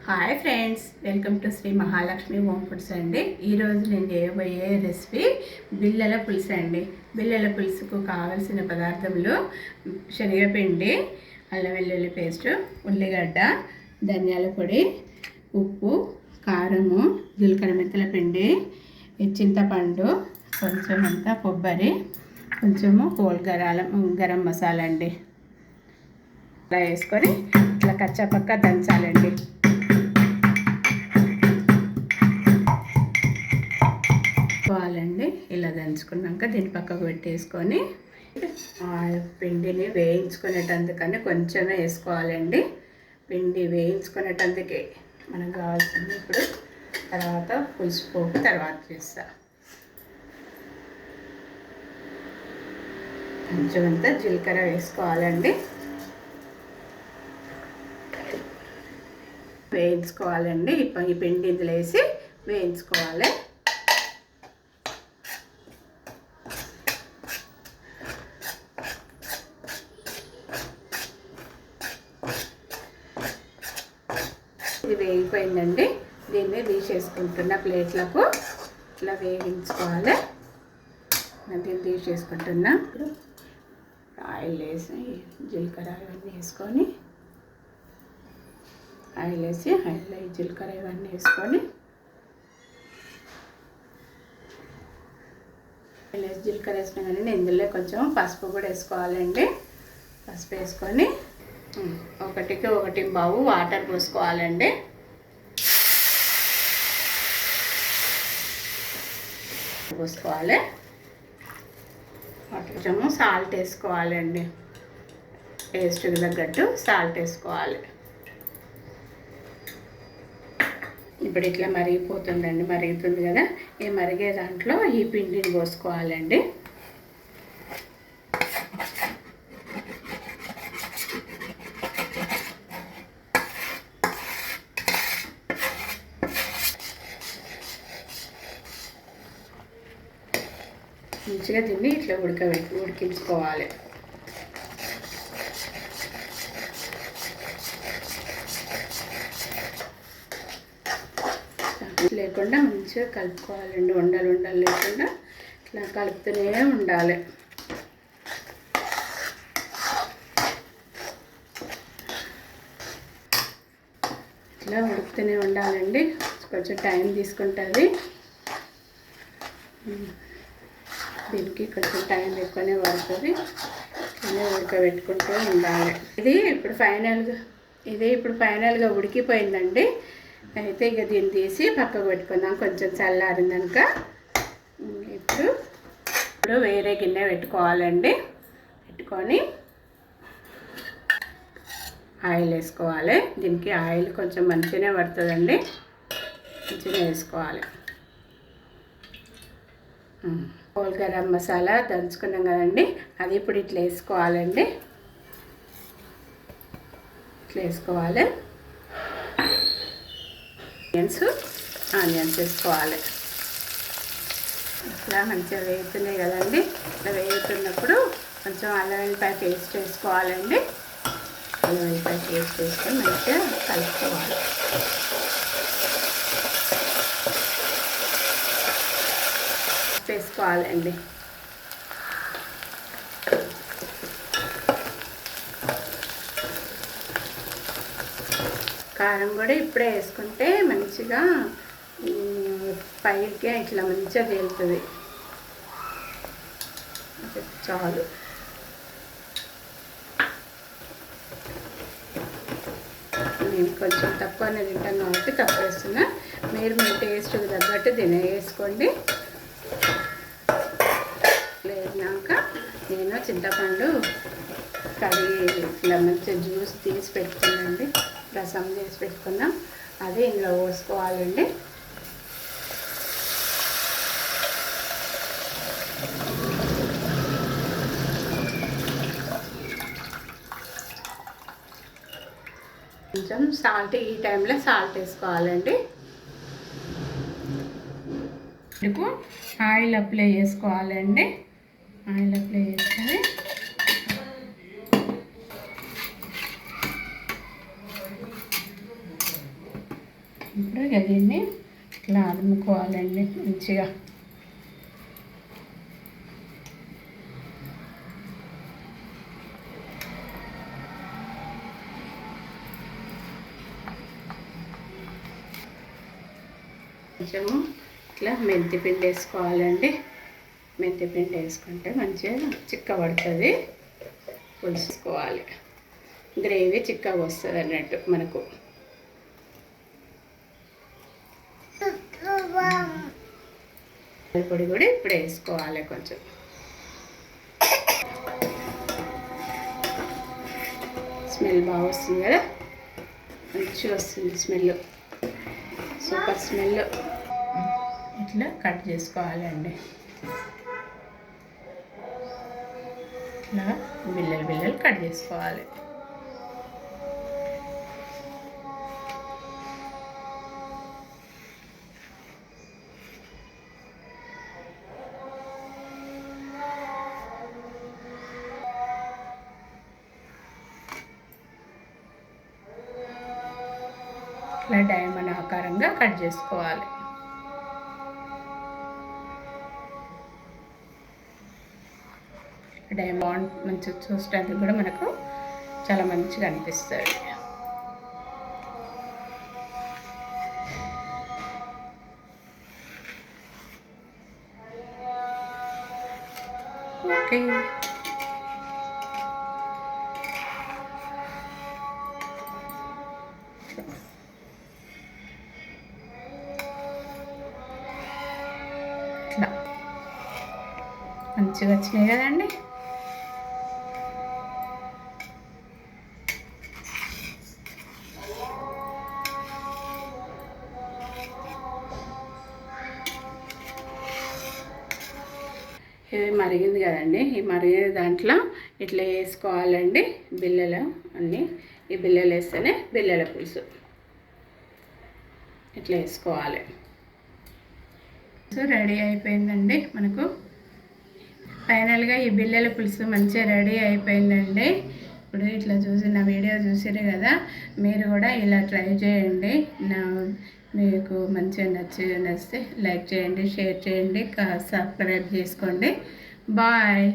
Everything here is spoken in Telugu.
Hi friends, welcome to Sri Mahalakshmi home foods అండి. ఈరోజు నేను చేయబోయే రెసిపీ బిళ్ళల పులుసు అండి. బిళ్ళల పులుసుకు కావాల్సిన పదార్థములు శనగపిండి, అల్లం వెల్లుల్లి పేస్టు, ఉల్లిగడ్డ, ధనియాల పొడి, ఉప్పు, కారము, జీలకర్ర మెంతుల పిండి, చింతపండు, కొంచెం అంతా కొబ్బరి, కొంచెము హోల్ గరం మసాలా అండి. అలా వేసుకొని ఇట్లా కచ్చాపక్క దంచాలండి. ఇలా దంచుకున్నాక దీన్ని పక్కకు పెట్టేసుకొని పిండిని వేయించుకునేటందుకని కొంచెమే వేసుకోవాలండి. పిండి వేయించుకునేటందుకే మనకు కావాల్సింది. ఇప్పుడు తర్వాత పులుసు పోపు తర్వాత చేస్తా. కొంచెం అంతా జీలకర్ర వేసుకోవాలండి. వేయించుకోవాలండి. ఈ పిండి ఇందులో వేసి వేయించుకోవాలి. ఇది వేగిపోయిందండి. దీన్ని తీసేసుకుంటున్న ప్లేట్లకు ఇట్లా వేగించుకోవాలి. దీన్ని తీసేసుకుంటున్నా. ఇప్పుడు ఆయిల్ వేసి జీలకర్ర ఇవన్నీ వేసుకొని ఆయిల్ వేసి ఆయిల్లో జీలకర్ర ఇవన్నీ వేసుకొని ఆయిల్ వేసి జీలకర్ర వేసినా కానీ ఇందులో కొంచెం పసుపు కూడా వేసుకోవాలండి. పసుపు వేసుకొని ఒకటికి ఒకటి బావు వాటర్ పోసుకోవాలండి. పోసుకోవాలి. కొంచెము సాల్ట్ వేసుకోవాలండి. టేస్ట్కి తగ్గట్టు సాల్ట్ వేసుకోవాలి. ఇప్పుడు ఇట్లా మరిగిపోతుందండి. మరుగుతుంది కదా, ఈ మరిగే దాంట్లో ఈ పిండిని పోసుకోవాలండి. మంచిగా దీన్ని ఇట్లా ఉడికించుకోవాలి. లేకుండా మంచిగా కలుపుకోవాలండి. ఉండలు లేకుండా ఇట్లా కలుపుతూనే ఉండాలి. ఇట్లా ఉడుకుతూనే ఉండాలండి. కొంచెం టైం తీసుకుంటుంది. దీనికి కొంచెం టైం ఎక్కువనే పడుతుంది. ఉడకబెట్టుకుంటూ ఉండాలి. ఇది ఇప్పుడు ఫైనల్గా ఉడికిపోయిందండి. అయితే ఇక దీన్ని తీసి పక్కకు పెట్టుకుందాం. కొంచెం చల్లారిందనుక ఇప్పుడు వేరే గిన్నె పెట్టుకోవాలండి. పెట్టుకొని ఆయిల్ వేసుకోవాలి. దీనికి ఆయిల్ కొంచెం మంచిగానే పడుతుందండి. మంచిగా వేసుకోవాలి. హోల్ గరం మసాలా దంచుకున్నాం కదండి, అది ఇప్పుడు ఇట్లా వేసుకోవాలండి. ఇట్లా వేసుకోవాలి. ఆనియన్స్ వేసుకోవాలి. ఇట్లా మంచిగా వేగుతున్నాయి కదండి. ఇట్లా వేగుతున్నప్పుడు కొంచెం అల్లం వెల్లిపాయ పేస్ట్ వేసుకోవాలండి. అల్లం వెల్లిపాయ పేస్ట్ వేసుకొని మంచిగా కలుపుకోవాలి. వేసుకోవాలండి. కారం కూడా ఇప్పుడే వేసుకుంటే మంచిగా పైకి ఇట్లా మంచిగా తేలుతుంది. చాలు. నేను కొంచెం తక్కువనే తింటాను కాబట్టి తక్కువ వేస్తున్నా. మీరు మీ టేస్ట్కి తగ్గట్టు వేసుకోండి. లేనాక నేను చింతపండు కడిగి ఇట్లా మంచిగా జ్యూస్ తీసి పెట్టుకున్నాండి. రసం చేసి పెట్టుకుందాం. అది ఇందులో పోసుకోవాలండి. కొంచెం సాల్ట్ ఈ టైంలో సాల్ట్ వేసుకోవాలండి. ఇప్పుడు ఆయిల్ అప్లై చేసుకోవాలండి. ఆయిల్ అప్లై చేసుకొని ఇప్పుడు దీన్ని ఇట్లా అదుముకోవాలండి మంచిగా. కొంచెము ఇట్లా మెంతి పిండి వేసుకోవాలండి. మెంతి పిండి వేసుకుంటే మంచిగా చిక్కబడుతుంది. పులుసుకోవాలి, గ్రేవీ చిక్కగా వస్తుంది అన్నట్టు మనకు. పొడి కూడా ఇప్పుడు వేసుకోవాలి కొంచెం. స్మెల్ బాగా వస్తుంది కదా, మంచిగా వస్తుంది స్మెల్, సూపర్ స్మెల్. ఇట్లా కట్ చేసుకోవాలండి. ఇట్లా బిల్లలు కట్ చేసుకోవాలి. ఇట్లా డైమండ్ ఆకారంగా కట్ చేసుకోవాలి. డైమండ్ మంచిగా చూడటానికి కూడా మనకు చాలా మంచిగా అనిపిస్తుంది. ఓకే, ఇట్లా మంచిగా వచ్చినాయి కదండి. ఇది మరిగింది కదండి. ఈ మరిగిన దాంట్లో ఇట్లా వేసుకోవాలండి బిళ్ళలు అన్నీ. ఈ బిళ్ళలు వేస్తేనే బిళ్ళల పులుసు. ఇట్లా వేసుకోవాలి. సో రెడీ అయిపోయిందండి మనకు. ఫైనల్గా ఈ బిళ్ళల పులుసు మంచిగా రెడీ అయిపోయిందండి. ఇప్పుడు ఇట్లా చూసి నా వీడియో చూసారు కదా, మీరు కూడా ఇలా ట్రై చేయండి. మీకు మంచిగా నచ్చితే లైక్ చేయండి, షేర్ చేయండి, సబ్స్క్రైబ్ చేసుకోండి. బాయ్.